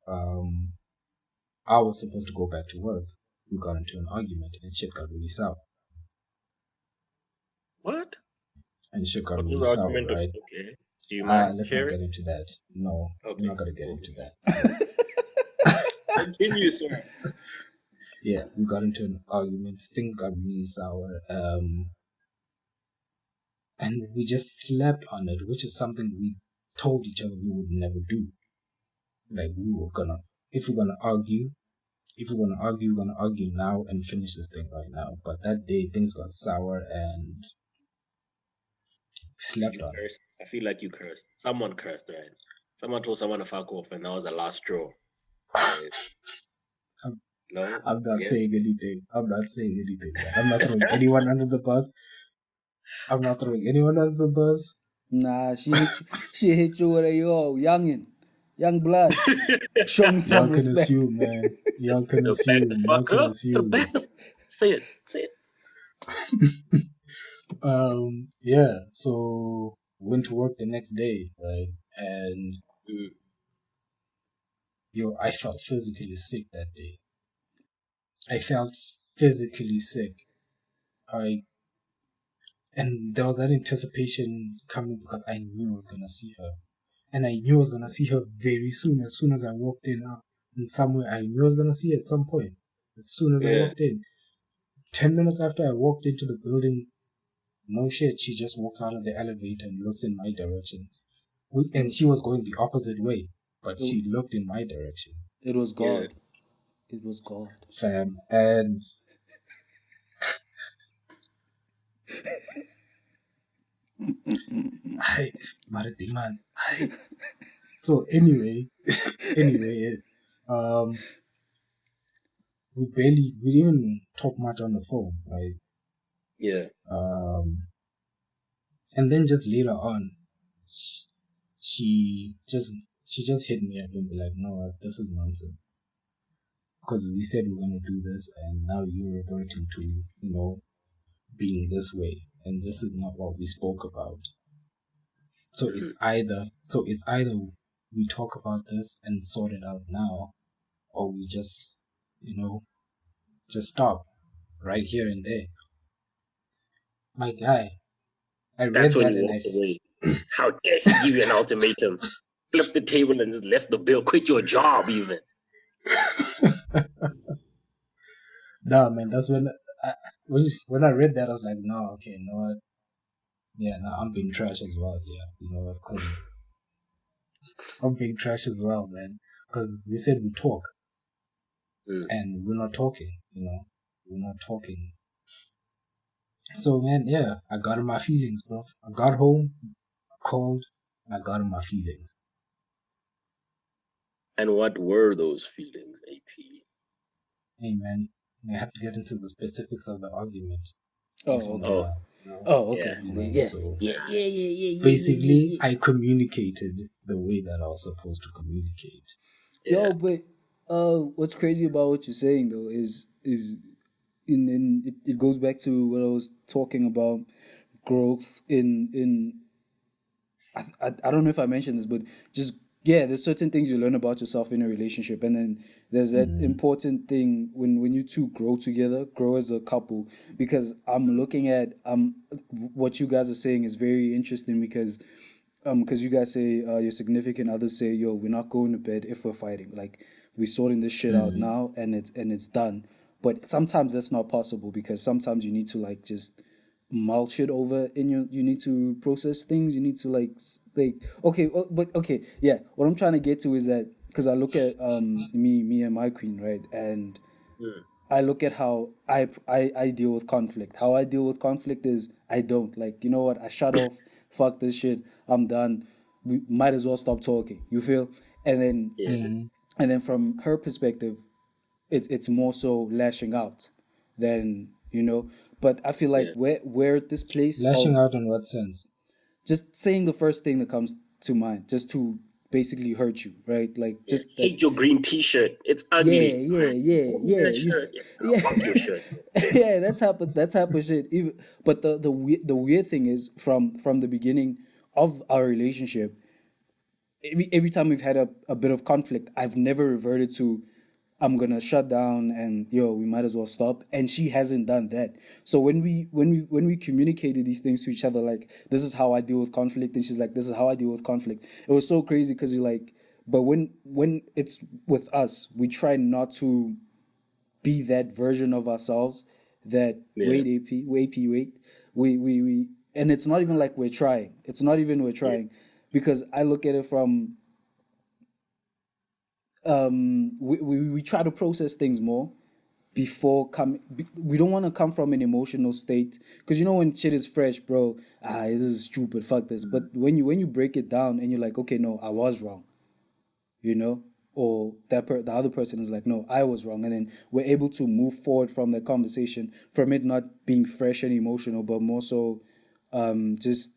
Speaker 2: I was supposed to go back to work. We got into an argument and shit got really sour.
Speaker 3: What?
Speaker 2: And shit got
Speaker 3: What was
Speaker 2: really
Speaker 3: the
Speaker 2: sour,
Speaker 3: argument?
Speaker 2: right?
Speaker 3: Okay. Do you mind
Speaker 2: Let's not
Speaker 3: sharing?
Speaker 2: get into that. No, we're
Speaker 3: Okay.
Speaker 2: not gonna get
Speaker 3: Cool.
Speaker 2: into that.
Speaker 3: Continue, sir.
Speaker 2: Yeah, we got into an argument. Things got really sour. And we just slept on it, which is something we told each other we would never do. Like if we're gonna argue, we're gonna argue now and finish this thing right now. But that day things got sour and we slept
Speaker 3: You
Speaker 2: on it.
Speaker 3: cursed. I feel like you cursed. Someone cursed, right? Someone told someone to fuck off, and that was the last straw. Right?
Speaker 2: I'm-
Speaker 3: No?
Speaker 2: I'm not
Speaker 3: Yes?
Speaker 2: saying anything. I'm not saying anything. Man. I'm not throwing anyone under the bus.
Speaker 1: Nah, she hit you with a yo, youngin, young blood. Show me some
Speaker 2: Y'all can
Speaker 1: respect.
Speaker 2: assume, man. Y'all can
Speaker 3: Yo,
Speaker 2: assume.
Speaker 3: back the
Speaker 2: Y'all
Speaker 3: fuck
Speaker 2: can
Speaker 3: up.
Speaker 2: assume.
Speaker 3: Say it. Say it.
Speaker 2: Yeah, so went to work the next day, right? And I felt physically sick that day. And there was that anticipation coming because I knew I was gonna see her. And I knew I was gonna see her very soon. As soon as I walked in somewhere, I knew I was gonna see her at some point. As soon as I walked in. 10 minutes after I walked into the building, no shit, she just walks out of the elevator and looks in my direction. And she was going the opposite way, but she looked in my direction.
Speaker 1: It was God. It was God.
Speaker 2: Fam. And so anyway, we didn't even talk much on the phone, right?
Speaker 3: Yeah.
Speaker 2: And then just later on, she just hit me up and be like, no, this is nonsense. Because we said we're gonna do this, and now you're reverting to, being this way, and this is not what we spoke about. So it's either we talk about this and sort it out now, or we just stop right here and there. My guy, I read
Speaker 3: That's when
Speaker 2: that
Speaker 3: you
Speaker 2: and
Speaker 3: walked away. How dare she give you an ultimatum? Flip the table and just left the bill. Quit your job, even.
Speaker 2: No, man, that's when I read that, I was like, no, okay, you know what? Yeah, no, I'm being trash as well. Yeah, you know what? Because I'm being trash as well, man. Because we said we talk, and we're not talking. We're not talking. So, man, yeah, I got in my feelings, bro. I got home, called, and I got in my feelings.
Speaker 3: And what were those feelings, AP?
Speaker 2: Hey, man, I have to get into the specifics of the argument.
Speaker 1: Okay. Yeah.
Speaker 2: Basically, I communicated the way that I was supposed to communicate.
Speaker 1: Yeah. Yo, but what's crazy about what you're saying though is it goes back to what I was talking about, growth in I don't know if I mentioned this, but just there's certain things you learn about yourself in a relationship, and then there's that important thing when you two grow together, grow as a couple. Because I'm looking at what you guys are saying is very interesting because you guys say your significant others say, yo, we're not going to bed if we're fighting. Like we're sorting this shit out now, and it's done. But sometimes that's not possible because sometimes you need to like just mulch it over you need to process things, you need to like what I'm trying to get to is that because I look at me and my queen, right, and I look at how I deal with conflict. How I deal with conflict is I don't like, you know what, I shut off, fuck this shit, I'm done, we might as well stop talking, you feel? And then from her perspective, it's more so lashing out than, but I feel like we're at this place.
Speaker 2: Lashing out in what sense?
Speaker 1: Just saying the first thing that comes to mind, just to basically hurt you, right? Like just
Speaker 3: hate your green T-shirt. It's ugly.
Speaker 1: Yeah.
Speaker 3: Shirt. Yeah. Fuck your shirt.
Speaker 1: Yeah, that type of shit. But the weird thing is from the beginning of our relationship, every time we've had a bit of conflict, I've never reverted to, I'm gonna shut down and we might as well stop. And she hasn't done that. So when we communicated these things to each other, like this is how I deal with conflict, and she's like, this is how I deal with conflict. It was so crazy because you're like, But when it's with us, we try not to be that version of ourselves that
Speaker 3: Yeah.
Speaker 1: wait AP, we and it's not even like we're trying. It's not even we're trying, because I look at it from we try to process things more before we don't want to come from an emotional state, because you know when shit is fresh, bro, this is stupid, fuck this. But when you break it down and you're like, okay, no, I was wrong, you know, or the other person is like, no, I was wrong, and then we're able to move forward from the conversation, from it not being fresh and emotional, but more so just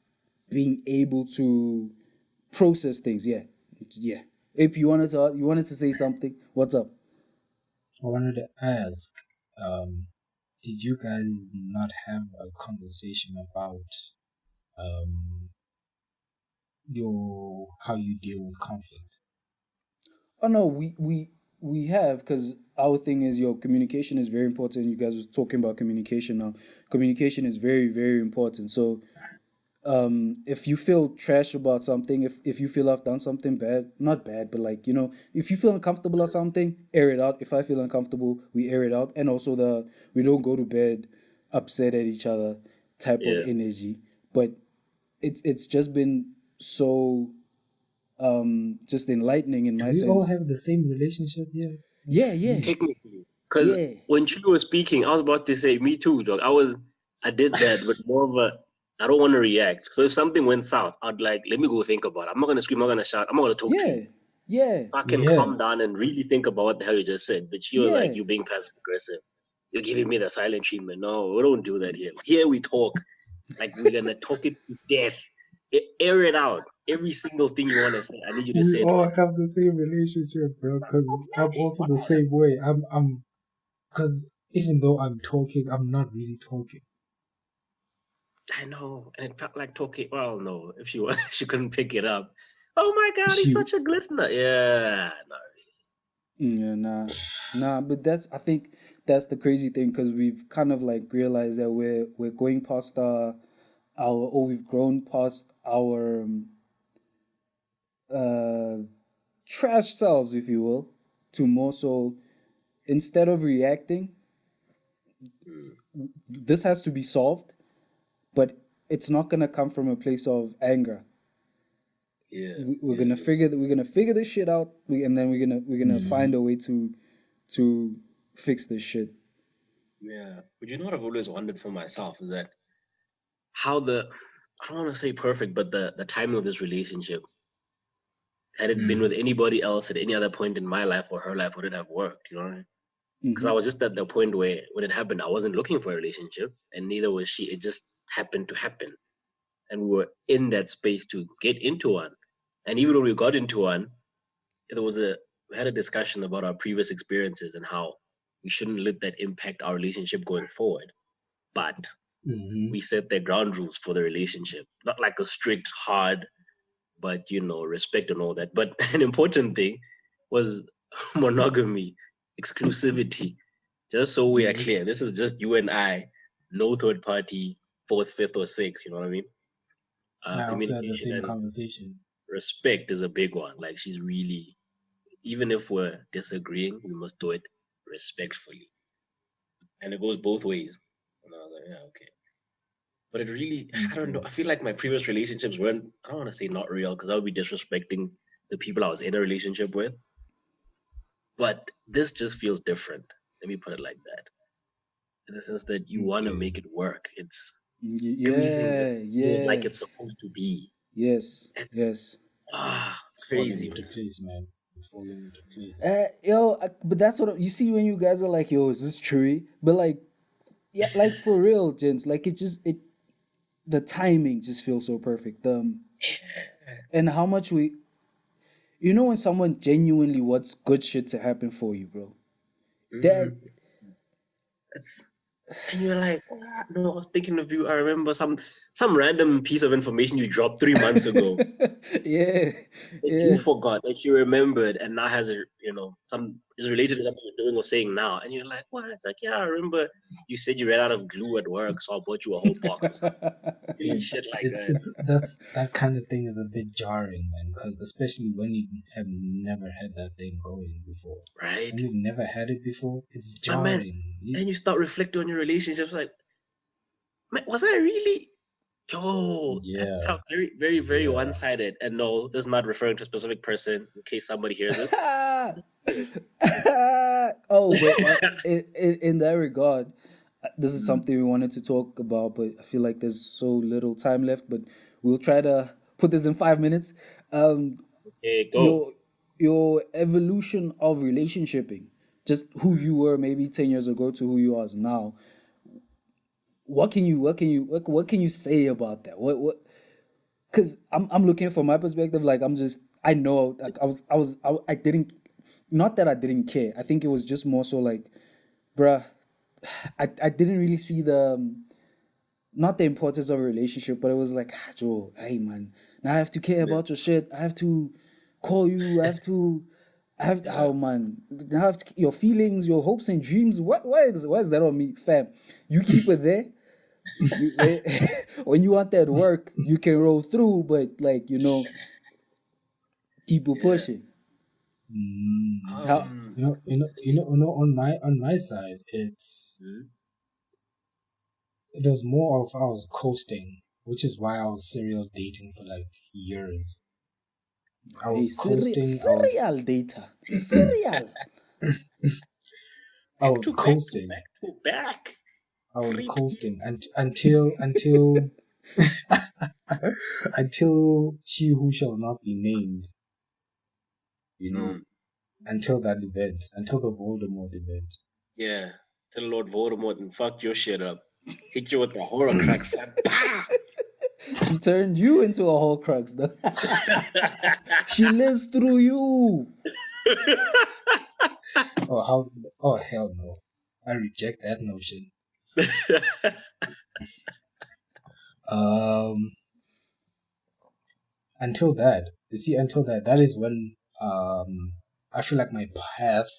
Speaker 1: being able to process things. Yeah. If you wanted to say something, what's up?
Speaker 2: I wanted to ask, did you guys not have a conversation about how you deal with conflict?
Speaker 1: Oh no, we have, because our thing is, your communication is very important. You guys was talking about communication now. Communication is very, very important. So if you feel trash about something, if you feel I've done something bad, not bad, but like, you know, if you feel uncomfortable or something, air it out. If I feel uncomfortable, we air it out. And also we don't go to bed upset at each other type of
Speaker 3: Yeah.
Speaker 1: energy. But it's just been so just enlightening in my
Speaker 2: We
Speaker 1: sense.
Speaker 2: all have the same relationship here.
Speaker 1: Yeah.
Speaker 3: Technically, because
Speaker 1: Yeah.
Speaker 3: when Chu was speaking, I was about to say, me too, dog. I did that, but more of a, I don't want to react. So if something went south, I'd like, let me go think about it. I'm not going to scream, I'm not going to shout, I'm not going to talk to
Speaker 1: Yeah.
Speaker 3: you.
Speaker 1: Yeah.
Speaker 3: I can
Speaker 2: Yeah.
Speaker 3: calm down and really think about what the hell you just said. But you're
Speaker 1: Yeah.
Speaker 3: like, you're being passive aggressive. You're giving me the silent treatment. No, we don't do that here. Here we talk. Like, we're going to talk it to death. Air it out. Every single thing you want to say, I need you to say
Speaker 2: We
Speaker 3: it.
Speaker 2: all have the same relationship, bro. Because I'm also the same way. Because even though I'm talking, I'm not really talking.
Speaker 3: I know, and it felt like talking. Well, no, if she couldn't pick it up. Oh my God, he's such a glistener. Yeah, no.
Speaker 1: Yeah, nah. But I think that's the crazy thing, because we've kind of like realized that we're going past we've grown past our trash selves, if you will, to more so, instead of reacting, this has to be solved, but it's not gonna come from a place of anger.
Speaker 3: Yeah,
Speaker 1: We're gonna figure this shit out, and then we're gonna find a way to fix this shit.
Speaker 3: yeah. But you know what I've always wondered for myself is that how I don't want to say perfect, but the timing of this relationship, had it been with anybody else at any other point in my life or her life, would it have worked? You know what I mean? Because I was just at the point where when it happened, I wasn't looking for a relationship, and neither was she. It just happened to happen, and we were in that space to get into one. And even when we got into one, we had a discussion about our previous experiences and how we shouldn't let that impact our relationship going forward. But we set the ground rules for the relationship, not like a strict, hard, but respect and all that. But an important thing was monogamy, exclusivity. Just so we are clear, this is just you and I, no third party, fourth, fifth, or sixth. You know what I mean?
Speaker 2: I also had the
Speaker 3: Communication
Speaker 2: same
Speaker 3: and
Speaker 2: conversation.
Speaker 3: respect is a big one. Like, she's really, even if we're disagreeing, we must do it respectfully, and it goes both ways. And I was like, yeah, okay. But it really, I don't know. I feel like my previous relationships weren't, I don't want to say not real, because I would be disrespecting the people I was in a relationship with. But this just feels different. Let me put it like that. In the sense that you want to make it work. Everything just feels like it's supposed to be.
Speaker 1: Yes.
Speaker 3: It's crazy.
Speaker 2: Falling into place, man. It's falling into place.
Speaker 1: But that's what you see when you guys are like, yo, is this true? But like, yeah, like for real, gents, like the timing just feels so perfect. And how much when someone genuinely wants good shit to happen for you, bro.
Speaker 3: And you're like, no, I was thinking of you. I remember some random piece of information you dropped 3 months ago.
Speaker 1: Yeah.
Speaker 3: You forgot that you remembered, and now has is related to something you're doing or saying now. And you're like, what? It's like, yeah, I remember you said you ran out of glue at work, so I bought you a whole box or something. Shit like that.
Speaker 2: That kind of thing is a bit jarring, man, because especially when you have never had that thing going before.
Speaker 3: Right?
Speaker 2: When you've never had it before, it's
Speaker 3: Ah, man.
Speaker 2: jarring.
Speaker 3: And you start reflecting on your relationships like, man, was I really? Yo,
Speaker 2: Yeah.
Speaker 3: that felt very, very, very
Speaker 2: Yeah.
Speaker 3: one-sided. And no, this is not referring to a specific person in case somebody hears this.
Speaker 1: Oh, but in that regard, this is something we wanted to talk about, but I feel like there's so little time left. But we'll try to put this in 5 minutes.
Speaker 3: Okay, go.
Speaker 1: Your evolution of relationshiping, just who you were maybe 10 years ago to who you are now. What can you say about that? What? Because I'm looking from my perspective. Like I know. Like I didn't. Not that I didn't care. I think it was just more so like, bruh, I didn't really see not the importance of a relationship, but it was like, Joe, hey man, now I have to care about your shit. I have to call you. Oh man, now I have to, your feelings, your hopes and dreams. Why is that on me, fam? You keep it there. When you want that work, you can roll through, but like keep it pushing. How?
Speaker 2: On my side, it was more of I was coasting, which is why I was serial dating for like years. I was coasting.
Speaker 1: Serial data. Serial.
Speaker 2: I was coasting.
Speaker 3: Back to back.
Speaker 2: I was coasting until until she who shall not be named. Until that event, until the Voldemort event.
Speaker 3: Yeah, tell Lord Voldemort and fuck your shit up. Hit you with the Horcrux.
Speaker 1: She turned you into a Horcrux, though. She lives through you.
Speaker 2: Oh hell no! I reject that notion. Until that is when I feel like my path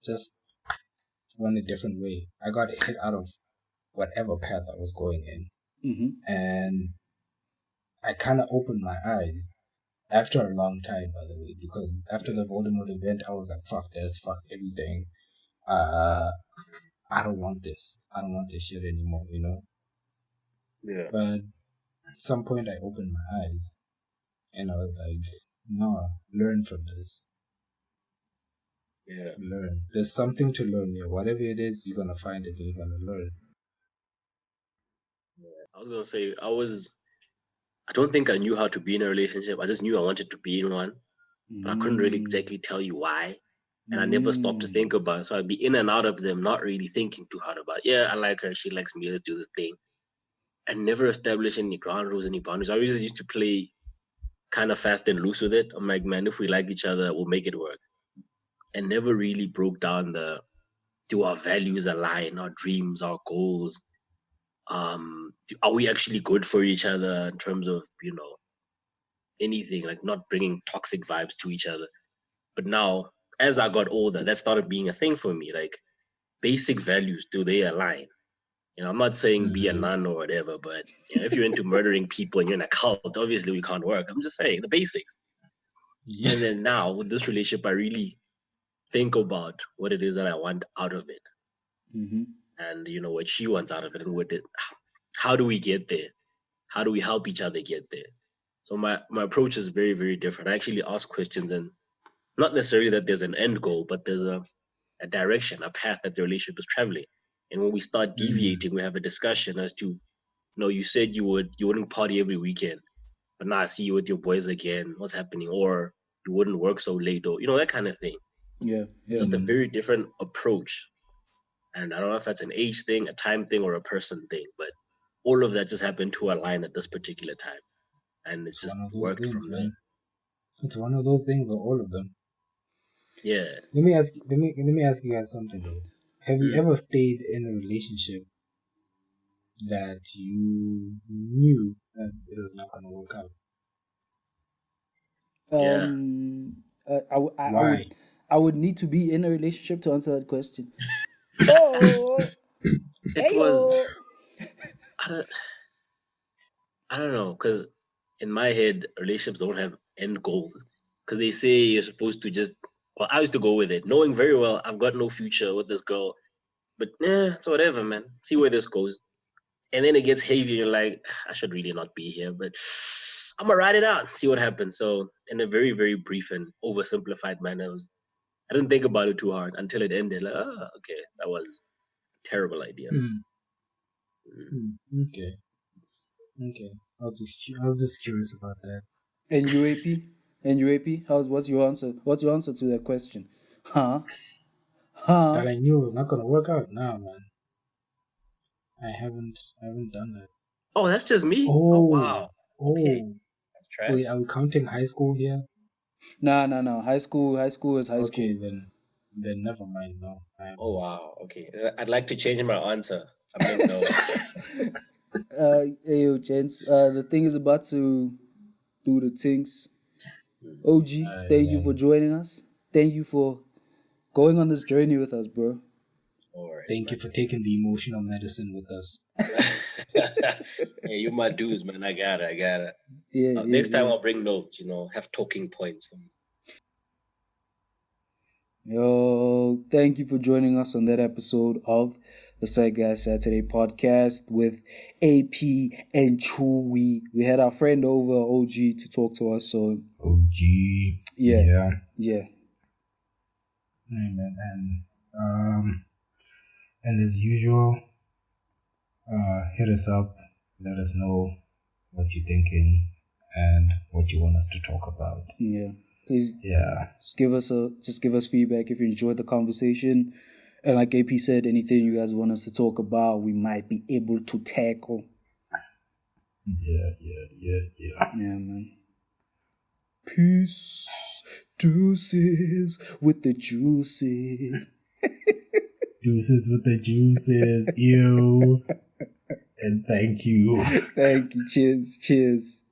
Speaker 2: just went a different way. I got hit out of whatever path I was going in, and I kind of opened my eyes after a long time, by the way, because after the Voldemort event, I was like, fuck this, fuck everything. I don't want this. I don't want this shit anymore,
Speaker 3: Yeah.
Speaker 2: But at some point, I opened my eyes, and I was like, no, learn from this.
Speaker 3: Yeah.
Speaker 2: Learn. There's something to learn here. Whatever it is, you're gonna find it and you're gonna learn.
Speaker 3: I was gonna say I don't think I knew how to be in a relationship. I just knew I wanted to be in one, but I couldn't really exactly tell you why. And I never stopped to think about it. So I'd be in and out of them, not really thinking too hard about it. Yeah, I like her. She likes me. Let's do this thing. And never establish any ground rules, any boundaries. I always used to play kind of fast and loose with it. I'm like, man, if we like each other, we'll make it work. And never really broke down do our values align, our dreams, our goals? Are we actually good for each other in terms of, anything, like not bringing toxic vibes to each other? But now, as I got older, that started being a thing for me. Like, basic values, do they align? I'm not saying be a nun or whatever, but if you're into murdering people and you're in a cult, obviously we can't work. I'm just saying the basics. Yeah. And then now with this relationship, I really think about what it is that I want out of it, and what she wants out of it, and how do we get there? How do we help each other get there? So my approach is very, very different. I actually ask questions, and not necessarily that there's an end goal, but there's a direction, a path that the relationship is traveling. And when we start deviating, we have a discussion as to, you said you wouldn't party every weekend, but now I see you with your boys again. What's happening? Or you wouldn't work so late, or that kind of thing.
Speaker 1: Yeah.
Speaker 3: It's just a very different approach. And I don't know if that's an age thing, a time thing, or a person thing, but all of that just happened to align at this particular time. And it's just worked from there.
Speaker 2: It's one of those things, or all of them.
Speaker 3: Yeah.
Speaker 2: Let me ask you guys something though. Have you ever stayed in a relationship that you knew that it was not gonna work out?
Speaker 3: Yeah.
Speaker 2: Why?
Speaker 1: I would need to be in a relationship to answer that question. Oh,
Speaker 3: It was I don't know, because in my head, relationships don't have end goals. Because they say you're supposed to just. Well, I used to go with it, knowing very well I've got no future with this girl. But it's whatever, man. See where this goes. And then it gets heavy. You're like, I should really not be here, but I'm gonna ride it out, see what happens. So, in a very, very brief and oversimplified manner, I didn't think about it too hard until it ended. Like, okay, that was a terrible idea.
Speaker 2: Okay. I was just curious about that.
Speaker 1: And UAP, what's your answer? What's your answer to that question? Huh?
Speaker 2: That I knew it was not gonna work out. Nah, man. I haven't done that.
Speaker 3: Oh, that's just me. Oh wow. Okay. That's trash.
Speaker 2: Wait, are we counting high school here?
Speaker 1: No. High school is high school.
Speaker 2: Okay, then never mind. No.
Speaker 3: Oh wow. Okay. I'd like to change my answer. I mean, no.
Speaker 1: Hey, yo, gents. The thing is about to do the things. OG, thank you for joining us. Thank you for going on this journey with us, bro.
Speaker 3: Right,
Speaker 2: thank you for taking the emotional medicine with us.
Speaker 3: Hey, you my dudes, man. I got it.
Speaker 1: Yeah.
Speaker 3: Next time I'll bring notes. Have talking points.
Speaker 1: Yo, thank you for joining us on that episode of the Side Guys Saturday podcast with AP and Chewy. We had our friend over, OG, to talk to us. So
Speaker 2: OG.
Speaker 1: Yeah.
Speaker 2: Amen. And as usual, hit us up. Let us know what you're thinking and what you want us to talk about.
Speaker 1: Yeah. Please.
Speaker 2: Yeah.
Speaker 1: Just give us feedback if you enjoyed the conversation. And like AP said, anything you guys want us to talk about, we might be able to tackle.
Speaker 2: Yeah.
Speaker 1: Yeah, man. Peace. Deuces with the juices.
Speaker 2: Deuces with the juices. Ew. And thank you.
Speaker 1: Thank you. Cheers.